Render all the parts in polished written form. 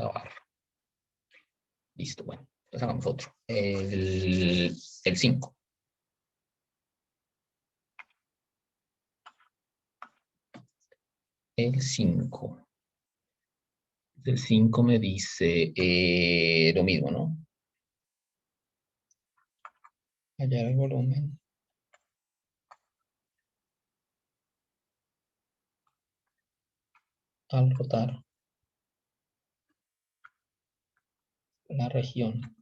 la barra. Listo, bueno. Entonces hagamos otro. El 5. El 5. El 5 me dice lo mismo, ¿no? Hallar el volumen. Al rotar la región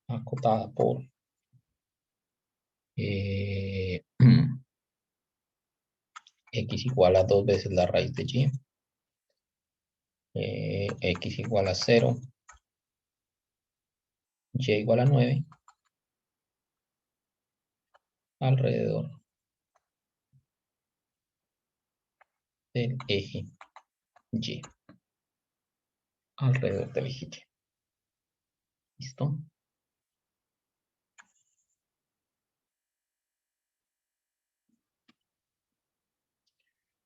acotada por x igual a 2 veces la raíz de y, x igual a 0, y igual a 9, alrededor del eje y. Alrededor del eje y. ¿Listo?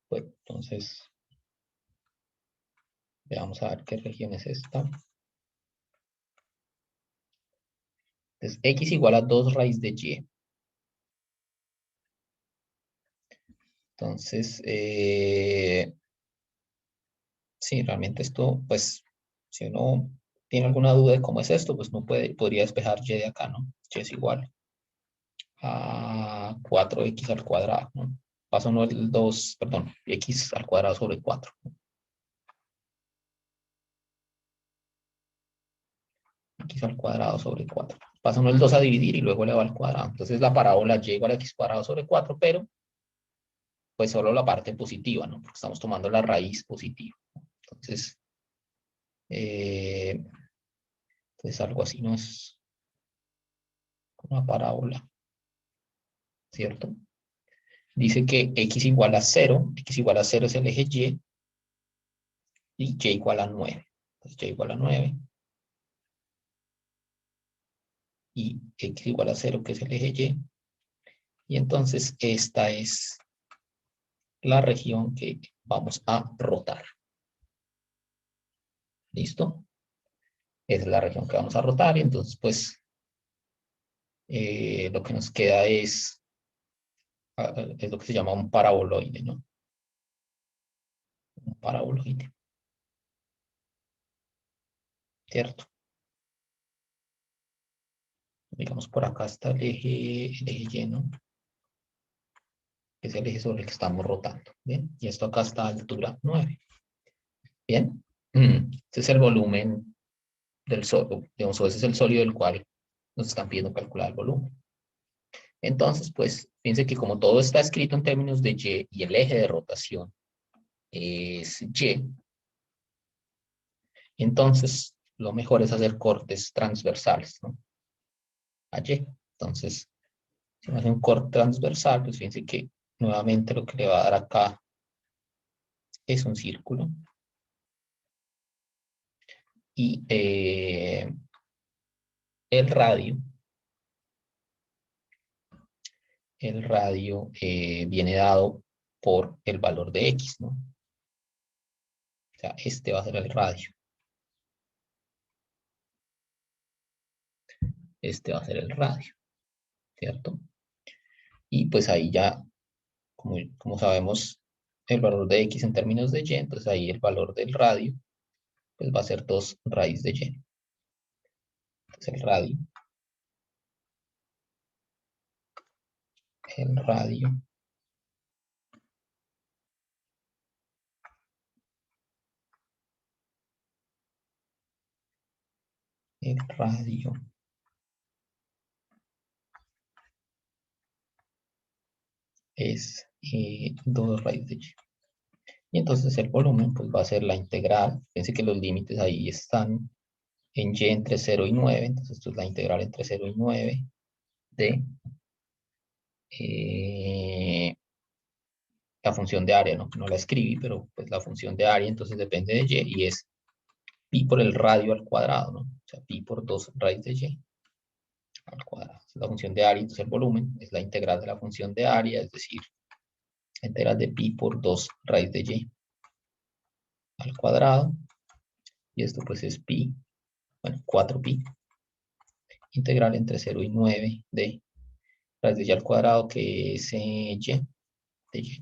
Bueno, entonces, veamos a ver qué región es esta. Entonces, x igual a 2 raíz de y. Entonces, sí, realmente esto, pues, si uno tiene alguna duda de cómo es esto, pues no podría despejar y de acá, ¿no? Y es igual a 4x al cuadrado, ¿no? Paso no el 2, perdón, x al cuadrado sobre 4. X al cuadrado sobre 4. Pasa uno el 2 a dividir y luego le va al cuadrado. Entonces la parábola y igual a x cuadrado sobre 4, pero pues solo la parte positiva, ¿no? Porque estamos tomando la raíz positiva. Entonces, pues algo así no es una parábola, ¿cierto? Dice que x igual a 0, x igual a 0 es el eje y igual a 9. Entonces y igual a 9 y x igual a 0, que es el eje y. Y entonces esta es la región que vamos a rotar. ¿Listo? Esa es la región que vamos a rotar y entonces pues lo que nos queda es lo que se llama un paraboloide, ¿no? Un paraboloide. ¿Cierto? Digamos por acá está el eje Y, ¿no? Que es el eje sobre el que estamos rotando. ¿Bien? Y esto acá está a altura 9. ¿Bien? Este es el volumen del sólido. Digamos, ese es el sólido del cual nos están pidiendo calcular el volumen. Entonces, pues, fíjense que como todo está escrito en términos de y el eje de rotación es y, entonces lo mejor es hacer cortes transversales, ¿no? A y. Entonces, si uno hace un corte transversal, pues fíjense que nuevamente lo que le va a dar acá es un círculo. Y el radio viene dado por el valor de x, ¿no? O sea, este va a ser el radio. Este va a ser el radio, ¿cierto? Y pues ahí ya, como sabemos, el valor de x en términos de y, entonces ahí el valor del radio pues va a ser 2 raíz de y. Entonces el radio el radio es 2 raíz de y. Y entonces el volumen pues va a ser la integral. Fíjense que los límites ahí están en y entre 0 y 9. Entonces esto es la integral entre 0 y 9 de la función de área, ¿no? No la escribí, pero pues la función de área entonces depende de y es pi por el radio al cuadrado, ¿no? O sea, pi por 2 raíz de y al cuadrado. Es la función de área, entonces el volumen es la integral de la función de área, es decir, la integral de pi por 2 raíz de y al cuadrado, y esto pues es pi, bueno, 4pi, integral entre 0 y 9 de raíz de y al cuadrado, que es y, de y.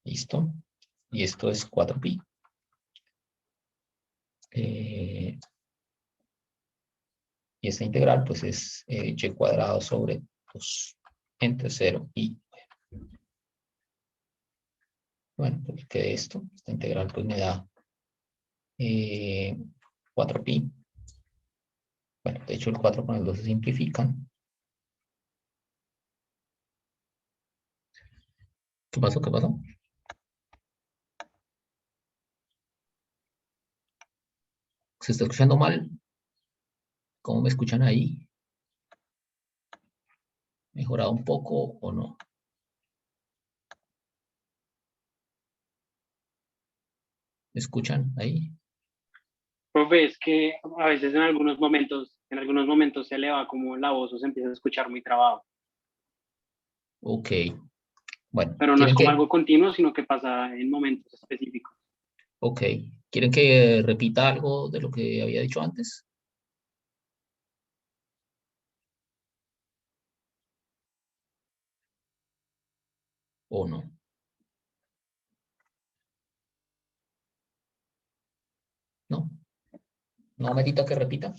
Listo. Y esto es 4pi. Y esta integral pues es y cuadrado sobre 2 entre 0 y 9. Bueno, pues que esto, esta integral pues me da 4pi. Bueno, de hecho el 4 con el 2 se simplifican. ¿Qué pasó? ¿Qué pasó? ¿Se está escuchando mal? ¿Cómo me escuchan ahí? ¿Mejorado un poco o no? ¿Me escuchan ahí? Profe, es que a veces en algunos momentos se eleva como la voz o se empieza a escuchar muy trabado. Ok. Bueno, Pero no es ¿quieren como que? algo continuo, sino que pasa en momentos específicos. Ok. ¿Quieren que repita algo de lo que había dicho antes? ¿O no? ¿No? ¿No amerita que repita?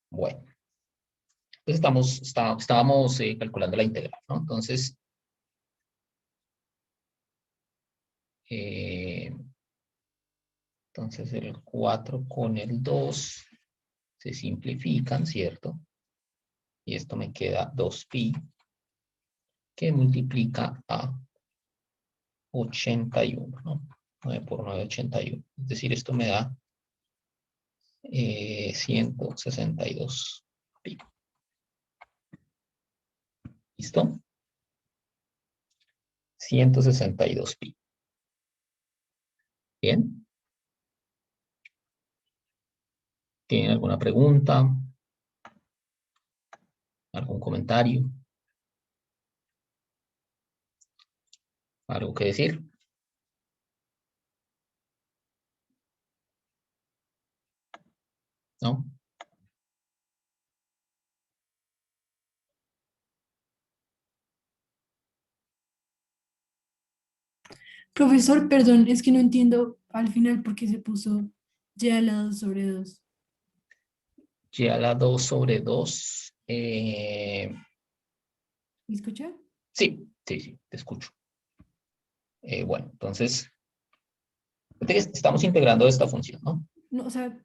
Bueno, pues estábamos calculando la integral, ¿no? Eh, entonces el 4 con el 2 se simplifican, ¿cierto? Y esto me queda 2pi, que multiplica a 81, ¿no? 9 por 9, 81. Es decir, esto me da 162 pi. ¿Listo? 162 pi. Bien. ¿Tienen alguna pregunta? ¿Algún comentario? ¿Algo que decir? ¿No? Profesor, perdón, es que no entiendo al final por qué se puso y al lado sobre 2. Y a la 2 sobre 2. ¿Me escucha? Sí, sí, sí, te escucho. Bueno, entonces, estamos integrando esta función, ¿no? No, o sea,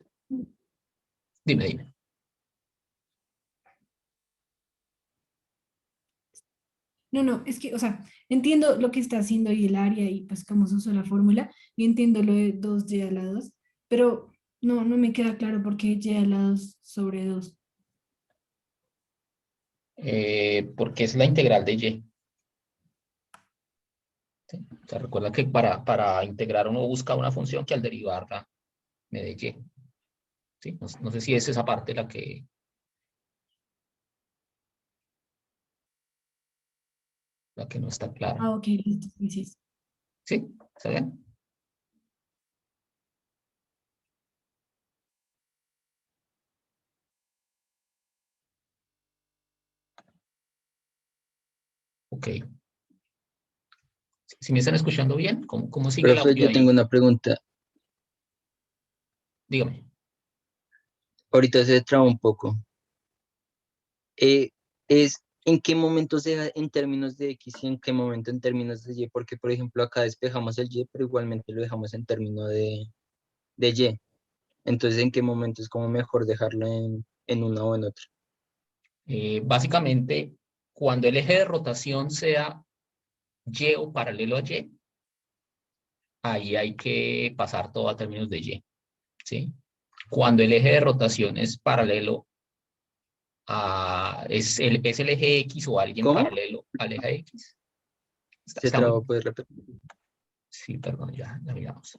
Dime, dime. no, es que, o sea, entiendo lo que está haciendo y el área y pues cómo se usó la fórmula y entiendo lo de 2y a la 2, pero no me queda claro por qué y a la 2 sobre 2. Porque es la integral de y. ¿Sí? O sea, recuerda que para integrar uno busca una función que al derivarla me dé y. ¿Sí? No sé si es esa parte la que no está clara. Ah, ok, listo, sí, sí. ¿Sí? ¿Está bien? Ok. Si me están escuchando bien, ¿cómo sigue el Profe, audio yo tengo ahí? una pregunta. Dígame. Ahorita se traba un poco. Eh, ¿En qué momento se da en términos de X y en qué momento en términos de Y? Porque, por ejemplo, acá despejamos el Y, pero igualmente lo dejamos en términos de Y. Entonces, ¿en qué momento es como mejor dejarlo en una o en otra? Básicamente, cuando el eje de rotación sea y o paralelo a y, ahí hay que pasar todo a términos de y. ¿Sí? Cuando el eje de rotación es paralelo es el eje X o alguien ¿Cómo? paralelo al eje X. Se trabó, puedes repetir. Sí, perdón, ya miramos.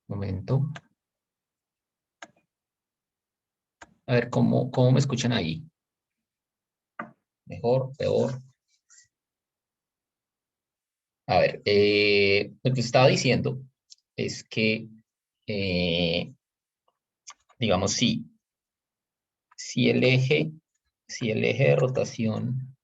Momento. A ver, ¿cómo me escuchan ahí? ¿Mejor? ¿Peor? A ver, lo que estaba diciendo es que, digamos, si el eje de rotación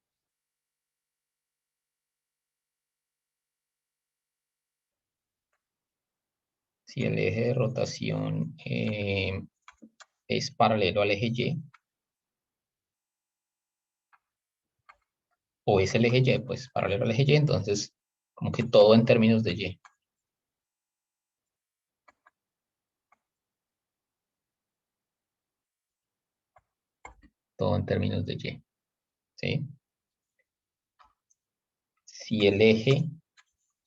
es paralelo al eje Y, o es el eje Y, pues paralelo al eje Y, entonces como que todo en términos de Y. Todo en términos de Y, ¿sí? Si el eje,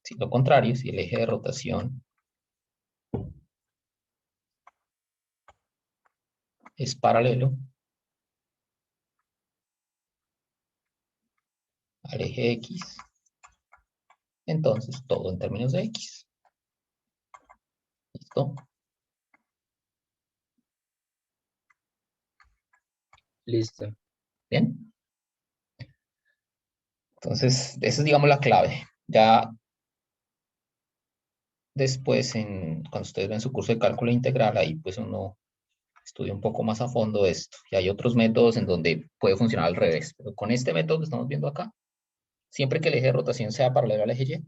si lo contrario, si el eje de rotación es paralelo al eje X, entonces todo en términos de X. ¿Listo? Listo. Bien. Entonces, esa es, digamos, la clave. Ya después, cuando ustedes ven su curso de cálculo integral, ahí pues uno estudia un poco más a fondo esto. Y hay otros métodos en donde puede funcionar al revés. Pero con este método que estamos viendo acá, siempre que el eje de rotación sea paralelo al eje Y,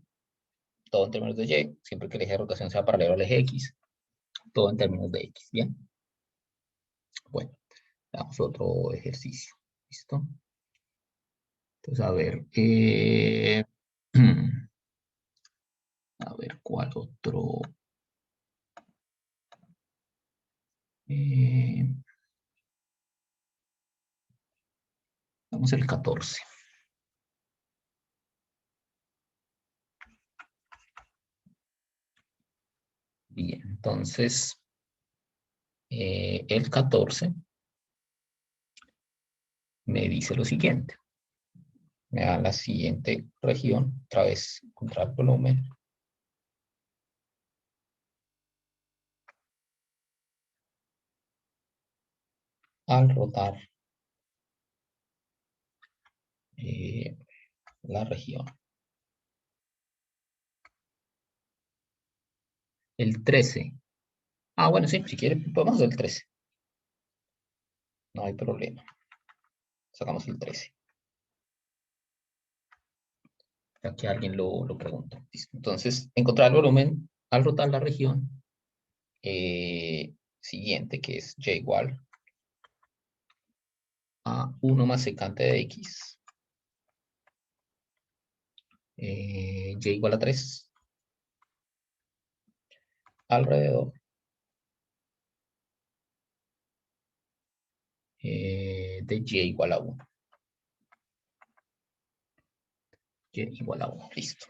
todo en términos de Y. Siempre que el eje de rotación sea paralelo al eje X, todo en términos de X. Bien. Bueno, damos otro ejercicio. ¿Listo? Entonces, a ver. A ver, ¿cuál otro? Eh, Vamos el 14. Bien, entonces, el 14 me dice lo siguiente. Me da la siguiente región, otra vez encontrar volumen. Al rotar la región. El 13. Ah, bueno, sí, si quiere, podemos hacer el 13. No hay problema. Sacamos el 13. Ya que alguien lo preguntó. Listo. Entonces, encontrar el volumen al rotar la región siguiente, que es y igual a 1 más secante de x, y igual a 3, alrededor de y igual a 1. Y igual a 1, listo.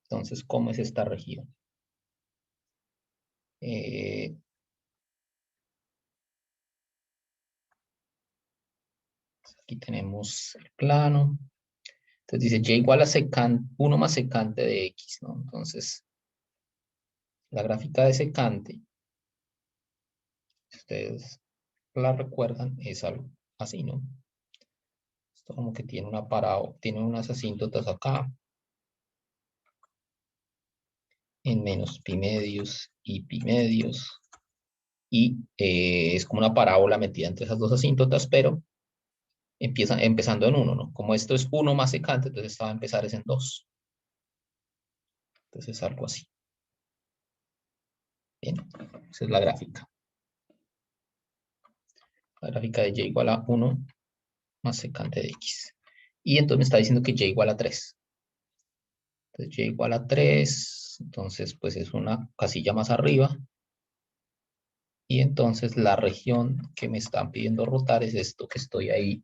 Entonces, ¿cómo es esta región? Aquí tenemos el plano. Entonces dice y igual a 1 más secante de x, ¿no? Entonces, la gráfica de secante, si ustedes la recuerdan, es algo así, ¿no? Esto como que tiene una parada, tiene unas asíntotas acá, en menos pi medios y pi medios, y es como una parábola metida entre esas dos asíntotas, pero empezando en 1, ¿no? Como esto es 1 más secante, entonces esta va a empezar es en 2. Entonces es algo así. Bien, esa es la gráfica. La gráfica de y igual a 1 más secante de x. Y entonces me está diciendo que y igual a 3. Entonces y igual a 3, entonces pues es una casilla más arriba. Y entonces la región que me están pidiendo rotar es esto que estoy ahí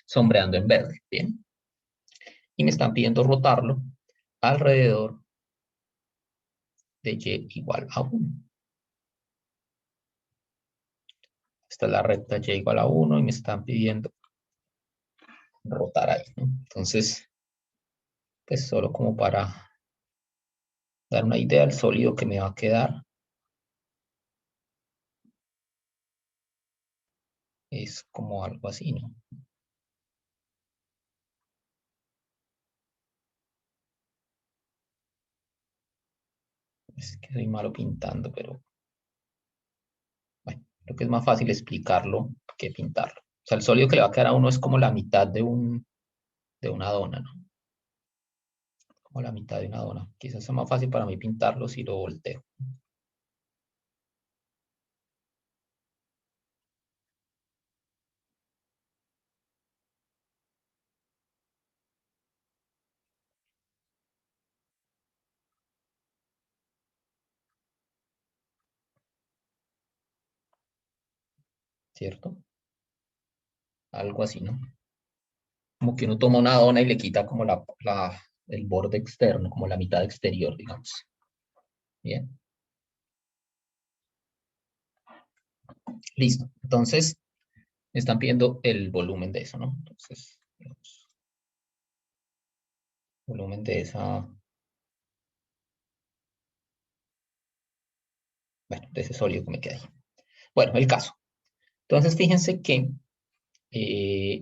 sombreando en verde. Bien. Y me están pidiendo rotarlo alrededor de y igual a 1. Esta es la recta y igual a 1 y me están pidiendo rotar ahí, ¿no? Entonces, pues solo como para dar una idea del sólido que me va a quedar, es como algo así, ¿no? Es que soy malo pintando, pero bueno, creo que es más fácil explicarlo que pintarlo. O sea, el sólido que le va a quedar a uno es como la mitad de una dona, ¿no? Como la mitad de una dona. Quizás sea más fácil para mí pintarlo si lo volteo. ¿Cierto? Algo así, ¿no? Como que uno toma una dona y le quita como el borde externo, como la mitad exterior, digamos. Bien. Listo. Entonces, me están pidiendo el volumen de eso, ¿no? Entonces, digamos, volumen de esa, bueno, de ese sólido que me queda ahí. Bueno, el caso. Entonces, fíjense que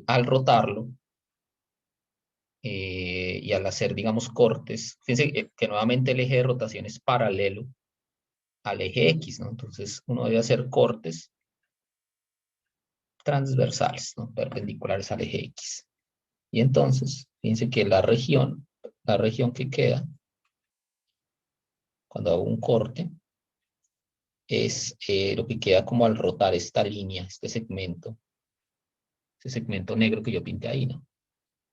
al rotarlo y al hacer, digamos, cortes, fíjense que nuevamente el eje de rotación es paralelo al eje X, ¿no? Entonces, uno debe hacer cortes transversales, ¿no? Perpendiculares al eje X. Y entonces, fíjense que la región que queda, cuando hago un corte, es lo que queda como al rotar esta línea, este segmento negro que yo pinté ahí, ¿no?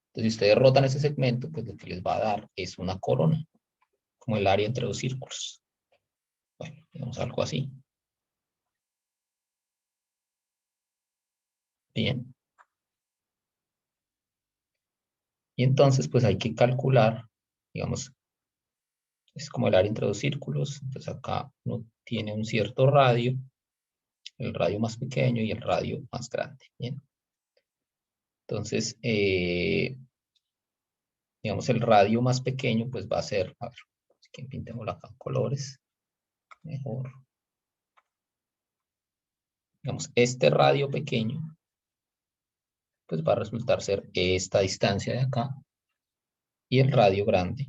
Entonces, si ustedes rotan ese segmento, pues lo que les va a dar es una corona, como el área entre dos círculos. Bueno, digamos algo así. Bien. Y entonces, pues hay que calcular, digamos, es como el área entre dos círculos. Entonces acá uno tiene un cierto radio, el radio más pequeño y el radio más grande. Bien. Entonces, digamos, el radio más pequeño, pues va a ser, a ver, que pintémoslo acá en colores, mejor. Digamos, este radio pequeño, pues va a resultar ser esta distancia de acá, y el radio grande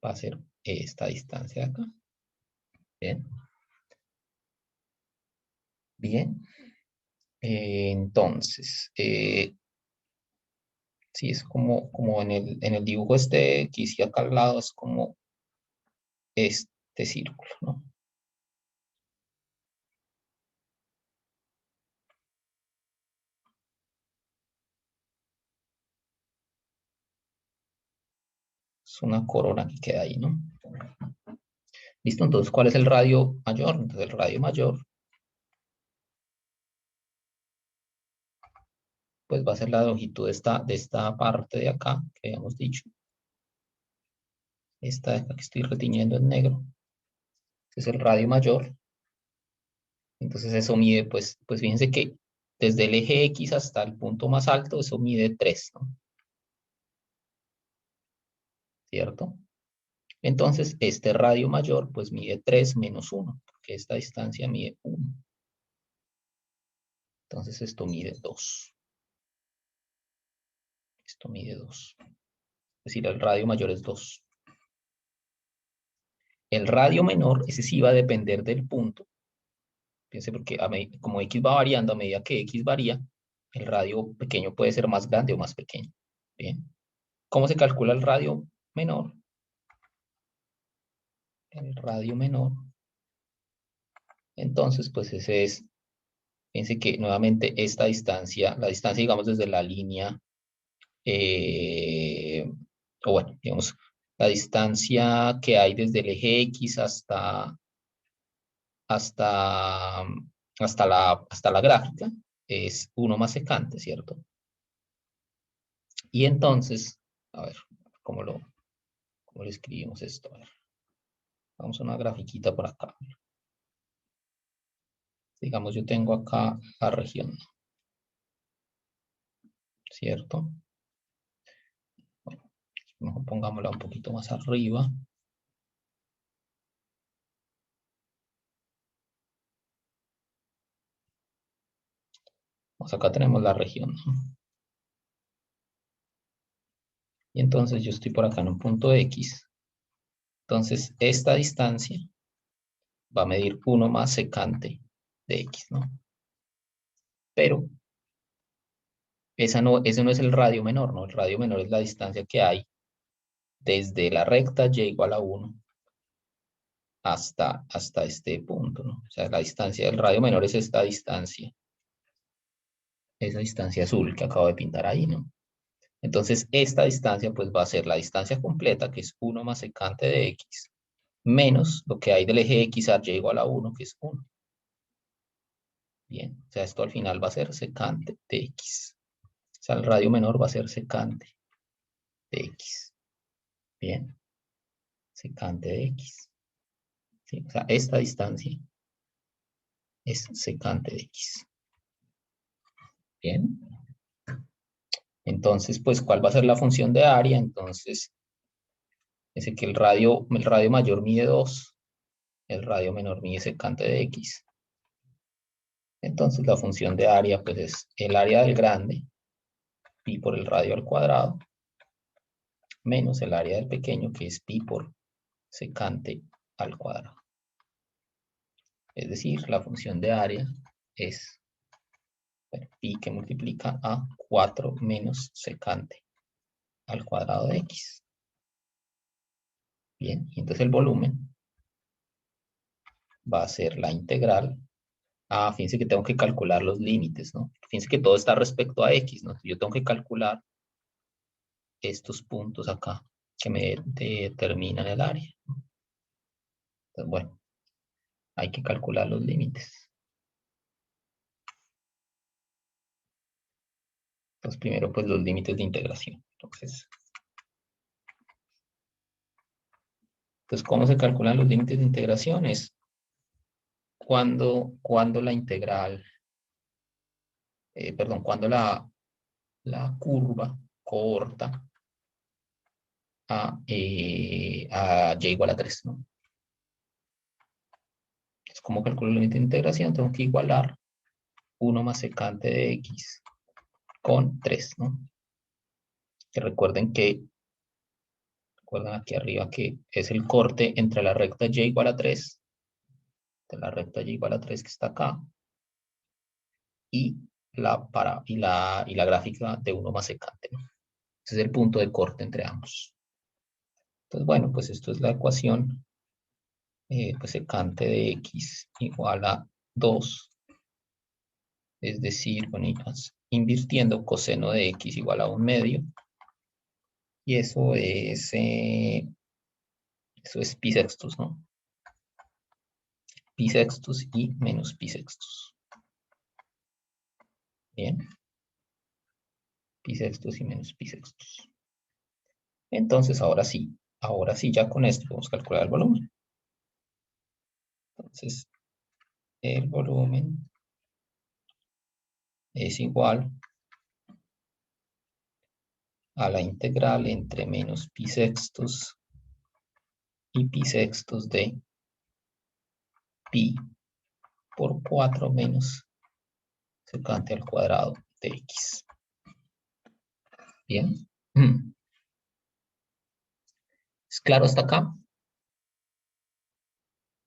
va a ser esta distancia de acá. Bien. Bien. Entonces, sí, es como en el dibujo este que hice acá al lado, es como este círculo, ¿no? Es una corona que queda ahí, ¿no? Listo, entonces, ¿cuál es el radio mayor? Entonces, el radio mayor, pues va a ser la longitud de esta parte de acá, que habíamos dicho. Esta de acá que estoy retiñendo en negro. Es el radio mayor. Entonces, eso mide, pues fíjense que desde el eje X hasta el punto más alto, eso mide 3, ¿no? ¿Cierto? Entonces, este radio mayor, pues mide 3 menos 1, porque esta distancia mide 1. Entonces, esto mide 2. Esto mide 2. Es decir, el radio mayor es 2. El radio menor, ese sí va a depender del punto. Fíjense, porque como X va variando, a medida que X varía, el radio pequeño puede ser más grande o más pequeño. Bien. ¿Cómo se calcula el radio menor? El radio menor. Entonces, pues ese es, fíjense que nuevamente esta distancia, la distancia, digamos, desde la línea, o bueno, digamos, la distancia que hay desde el eje X hasta, hasta la gráfica es 1 más secante, ¿cierto? Y entonces, a ver, ¿cómo lo escribimos esto? A ver, vamos a una grafiquita por acá. Digamos, yo tengo acá la región, ¿cierto? Bueno, mejor pongámosla un poquito más arriba. Pues acá tenemos la región, ¿no? Y entonces yo estoy por acá en un punto X. Entonces, esta distancia va a medir 1 más secante de x, ¿no? Pero ese no es el radio menor, ¿no? El radio menor es la distancia que hay desde la recta y igual a 1 hasta este punto, ¿no? O sea, la distancia del radio menor es esta distancia. Esa distancia azul que acabo de pintar ahí, ¿no? Entonces, esta distancia pues va a ser la distancia completa, que es 1 más secante de x, menos lo que hay del eje x a y igual a 1, que es 1. Bien, o sea, esto al final va a ser secante de x. O sea, el radio menor va a ser secante de x. Bien, secante de x. ¿Sí? O sea, esta distancia es secante de x. Bien. Entonces, pues, ¿cuál va a ser la función de área? Entonces, dice que el radio mayor mide 2, el radio menor mide secante de x. Entonces, la función de área, pues, es el área del grande, pi por el radio al cuadrado, menos el área del pequeño, que es pi por secante al cuadrado. Es decir, la función de área es pi que multiplica a 4 menos secante al cuadrado de x. Bien, y entonces el volumen va a ser la integral. Fíjense que tengo que calcular los límites, ¿no? Fíjense que todo está respecto a x, ¿no? Yo tengo que calcular estos puntos acá que me determinan el área, ¿no? Entonces, bueno, hay que calcular los límites. Entonces, primero, pues, los límites de integración. Entonces, ¿cómo se calculan los límites de integración? Es cuando la integral, perdón, cuando la curva corta a y igual a 3, ¿no? Entonces, ¿cómo calculo el límite de integración? Tengo que igualar 1 más secante de x con 3, ¿no? Que recuerden aquí arriba que es el corte entre la recta y igual a 3, de la recta y igual a 3 que está acá, y la gráfica de 1 más secante, ¿no? Ese es el punto de corte entre ambos. Entonces, bueno, pues esto es la ecuación, pues secante de x igual a 2, es decir, bueno, invirtiendo coseno de x igual a 1/2, y eso es pi sextos, ¿no? Pi sextos y menos pi sextos. Bien. Pi sextos y menos pi sextos. Entonces, ahora sí, ya con esto podemos calcular el volumen. Entonces, el volumen es igual a la integral entre menos pi sextos y pi sextos de pi por 4 menos secante al cuadrado de x. Bien. ¿Es claro hasta acá?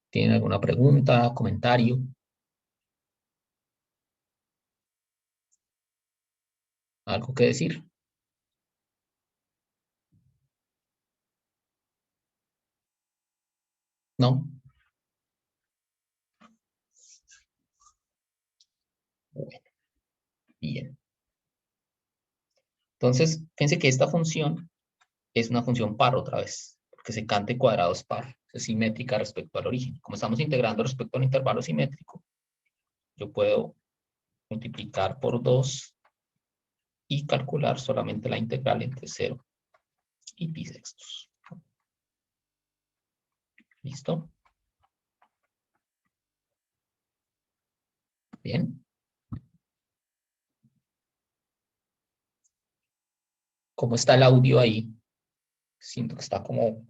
¿Tienen alguna pregunta, comentario? ¿Algo que decir? ¿No? Bueno, bien. Entonces, fíjense que esta función es una función par otra vez, porque secante cuadrado es par, es simétrica respecto al origen. Como estamos integrando respecto al intervalo simétrico, yo puedo multiplicar por 2 y calcular solamente la integral entre 0 y pi sextos. ¿Listo? Bien. ¿Cómo está el audio ahí? Siento que está como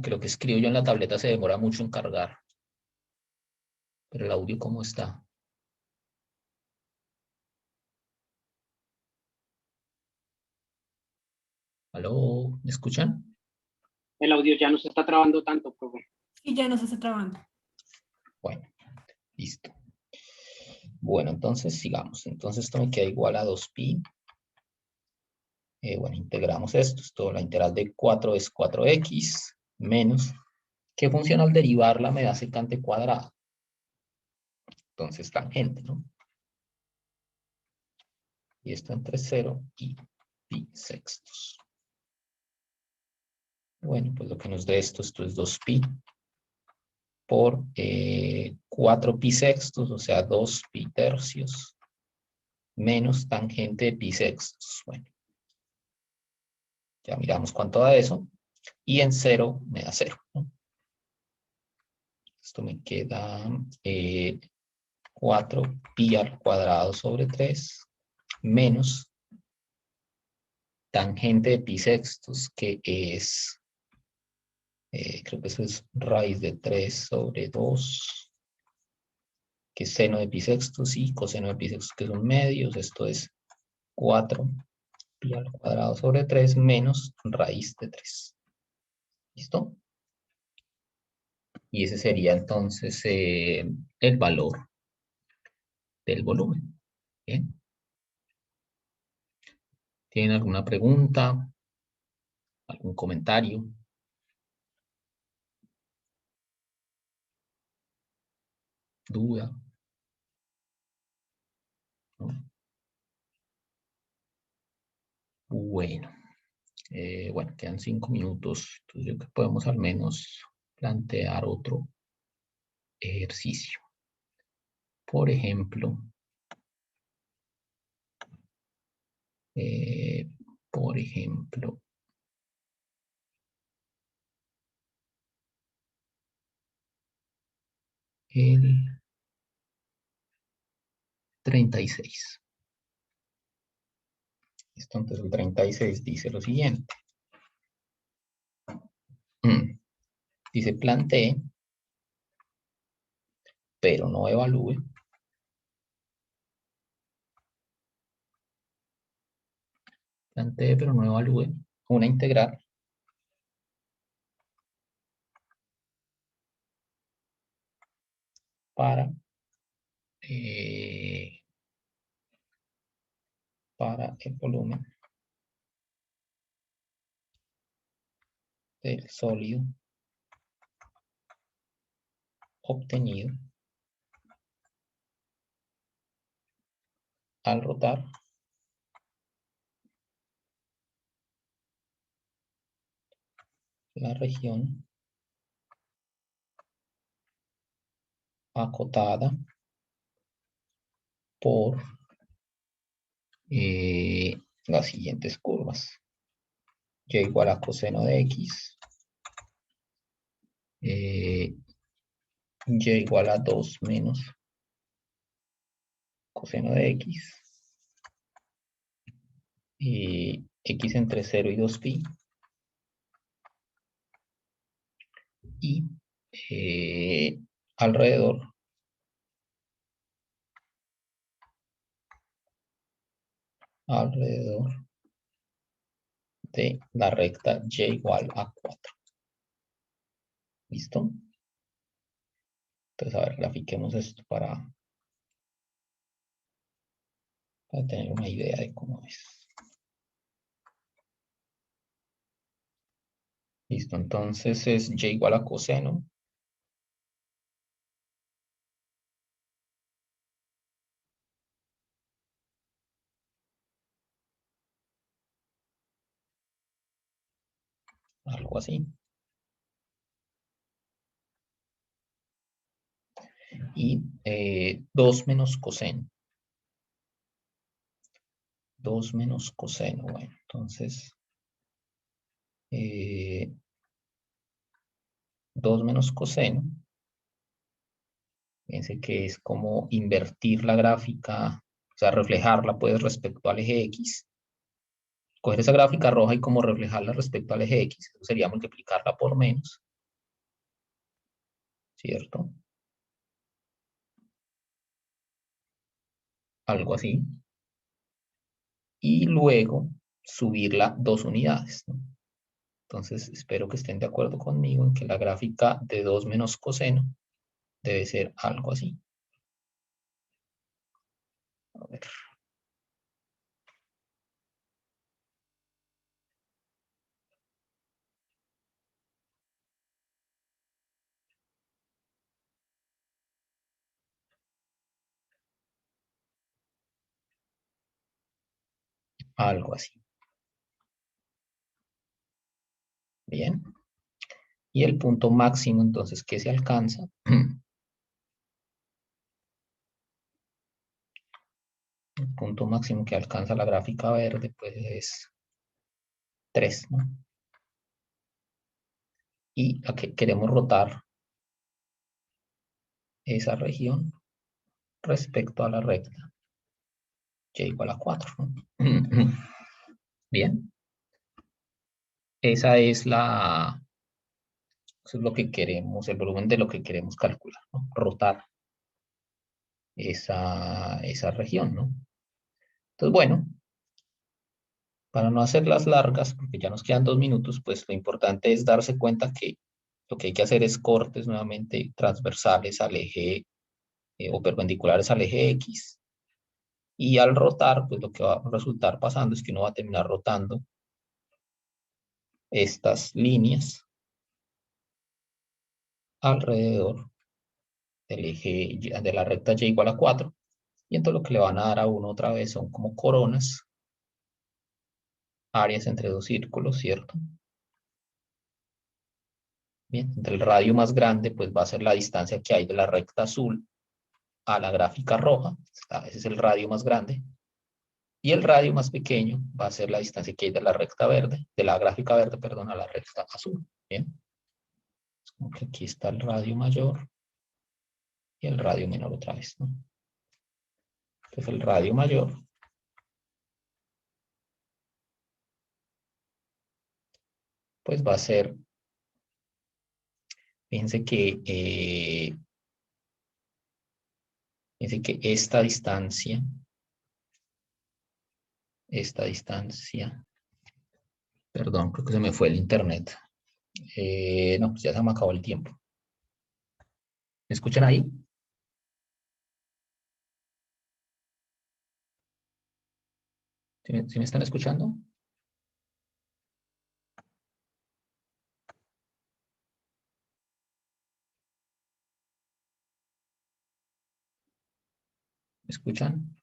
que lo que escribo yo en la tableta se demora mucho en cargar. Pero el audio, ¿cómo está? ¿Aló? ¿Me escuchan? el audio ya no se está trabando tanto, profe. Y ya no se está trabando. Bueno, listo. Bueno, entonces sigamos. Entonces esto me queda igual a 2pi. Bueno, integramos esto. La integral de 4 es 4x menos. ¿Qué función al derivarla me da secante cuadrada? Entonces tangente, ¿no? Y esto entre 0 y pi sextos. Bueno, pues lo que nos da esto es 2pi por 4 pi sextos, o sea, 2 pi tercios, menos tangente de pi sextos. Bueno, ya miramos cuánto da eso. Y en 0 me da 0, ¿no? Esto me queda 4 pi al cuadrado sobre 3 menos tangente de pi sextos, que es, creo que eso es raíz de 3 sobre 2, que es seno de pi sextos y coseno de pi sextos, que son medios. Esto es 4 pi al cuadrado sobre 3 menos raíz de 3. ¿Listo? Y ese sería entonces el valor del volumen. ¿Bien? ¿Tienen alguna pregunta? ¿Algún comentario? ¿Duda? ¿No? Bueno. Bueno, quedan 5 minutos. Entonces yo creo que podemos al menos plantear otro ejercicio. Por ejemplo, eh, por ejemplo, el 36. Esto, entonces el 36 dice lo siguiente. Dice plantee, pero no evalúe. Plantee, pero no evalúe una integral para el volumen del sólido obtenido al rotar la región acotada por las siguientes curvas. Y igual a coseno de x, y igual a 2 menos coseno de x, y x entre 0 y 2pi, y alrededor de la recta y igual a 4. ¿Listo? Entonces, a ver, grafiquemos esto para tener una idea de cómo es. Listo, entonces es y igual a coseno. Algo así. Y 2 menos coseno. 2 menos coseno. Bueno, entonces 2 menos coseno. Fíjense que es como invertir la gráfica, o sea, reflejarla pues respecto al eje X. Coger esa gráfica roja y como reflejarla respecto al eje X. Eso sería multiplicarla por menos. ¿Cierto? Algo así. Y luego subirla 2 unidades, ¿no? Entonces, espero que estén de acuerdo conmigo en que la gráfica de 2 menos coseno debe ser algo así. A ver. Algo así. Bien. Y el punto máximo, entonces, que se alcanza. El punto máximo que alcanza la gráfica verde, pues es 3, ¿no? Y a que queremos rotar esa región respecto a la recta y igual a 4, ¿no? Bien. Esa es la... Eso es lo que queremos, el volumen de lo que queremos calcular, ¿no? Rotar esa región, ¿no? Entonces, bueno, para no hacerlas largas, porque ya nos quedan 2 minutos, pues lo importante es darse cuenta que lo que hay que hacer es cortes nuevamente transversales al eje o perpendiculares al eje X. Y al rotar, pues lo que va a resultar pasando es que uno va a terminar rotando estas líneas alrededor del eje de la recta y igual a 4. Y entonces lo que le van a dar a uno otra vez son como coronas, áreas entre dos círculos, ¿cierto? Bien, entre el radio más grande, pues va a ser la distancia que hay de la recta azul a la gráfica roja. Ese es el radio más grande. Y el radio más pequeño va a ser la distancia que hay de la recta verde, de la gráfica verde, perdón, a la recta azul. Bien. Como que aquí está el radio mayor y el radio menor otra vez, ¿no? Entonces el radio mayor pues va a ser, fíjense que esta distancia, perdón, creo que se me fue el internet. No, pues ya se me acabó el tiempo. ¿Me escuchan ahí? ¿Sí me están escuchando? ¿Me escuchan?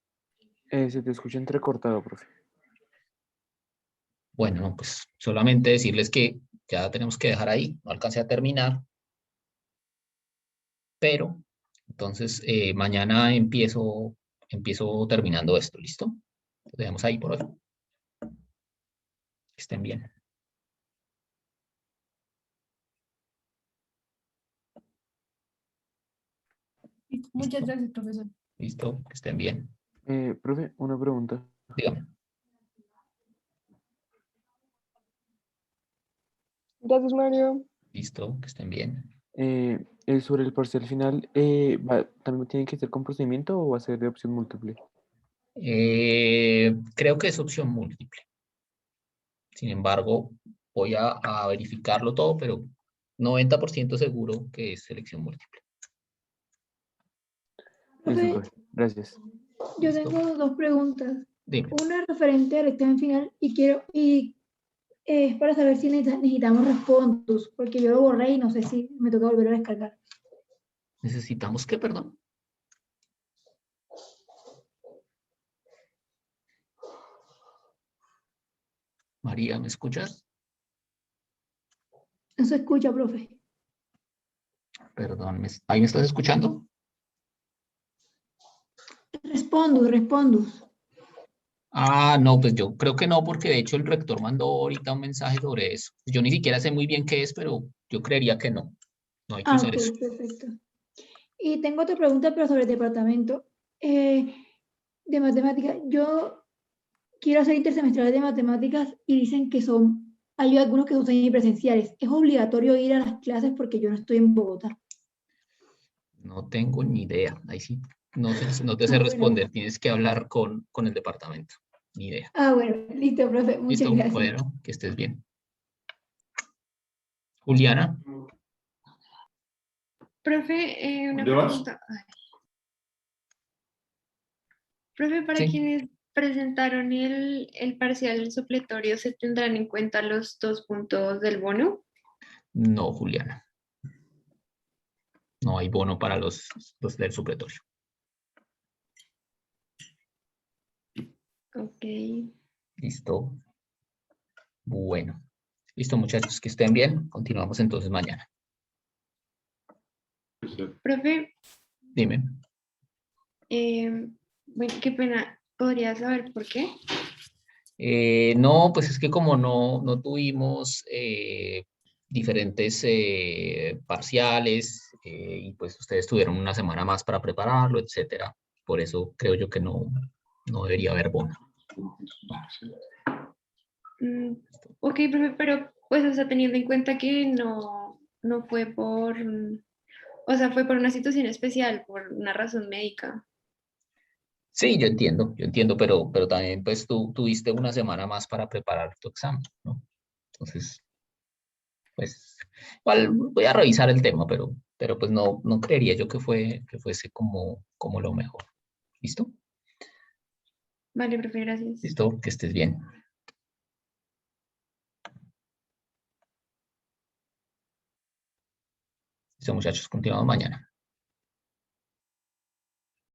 Se te escucha entrecortado, profe. Bueno, no, pues solamente decirles que ya tenemos que dejar ahí. No alcancé a terminar. Pero, entonces, mañana empiezo terminando esto, ¿listo? Lo dejamos ahí por hoy. Que estén bien. Muchas gracias, profesor. ¿Listo? Que estén bien. Profe, una pregunta. Dígame. Gracias, Mario. ¿Listo? Que estén bien. Sobre el parcial final, ¿también tiene que ser con procedimiento o va a ser de opción múltiple? Creo que es opción múltiple. Sin embargo, voy a verificarlo todo, pero 90% seguro que es selección múltiple. Listo, Profe, profe. Gracias. yo ¿Listo? tengo dos preguntas. Dime. Una referente al examen final y es para saber si necesitamos respondos, porque yo lo borré y no sé si me toca volver a descargar. ¿Necesitamos qué, perdón? María, ¿me escuchas? No se escucha, profe. Perdón, ¿ahí me estás escuchando? Respondos. Ah, no, pues yo creo que no, porque de hecho el rector mandó ahorita un mensaje sobre eso. Yo ni siquiera sé muy bien qué es, pero yo creería que no. No hay que usar Ok, eso. perfecto. Y tengo otra pregunta, pero sobre el departamento de matemáticas. Yo quiero hacer intersemestrales de matemáticas y dicen que hay algunos que son semipresenciales. ¿Es obligatorio ir a las clases porque yo no estoy en Bogotá? No tengo ni idea. Ahí sí, no te sé Bueno. responder. Tienes que hablar con el departamento. Ni idea. Bueno, listo, profe. Muchas ¿Listo? gracias. Bueno, que estés bien. Juliana. Profe, una ¿Dónde vas? pregunta. Ay. Profe, para Sí. quienes presentaron el parcial supletorio, ¿se tendrán en cuenta los 2 puntos del bono? No, Juliana. No hay bono para los del supletorio. Ok. Listo. Bueno. Listo, muchachos, que estén bien. Continuamos entonces mañana. Profe, Dime. bueno, qué pena, ¿podría saber por qué? No, pues es que como no tuvimos diferentes parciales y pues ustedes tuvieron una semana más para prepararlo, etcétera. Por eso creo yo que no debería haber bono. Ok, profe, pero pues, o sea, teniendo en cuenta que no fue por, o sea, fue por una situación especial, por una razón médica. Sí, yo entiendo, pero también pues tú tuviste una semana más para preparar tu examen, ¿no? Entonces, pues, igual voy a revisar el tema, pero pues no creería yo que fuese como lo mejor. ¿Listo? Vale, profe, gracias. Listo, que estés bien. Listo, muchachos, continuamos mañana.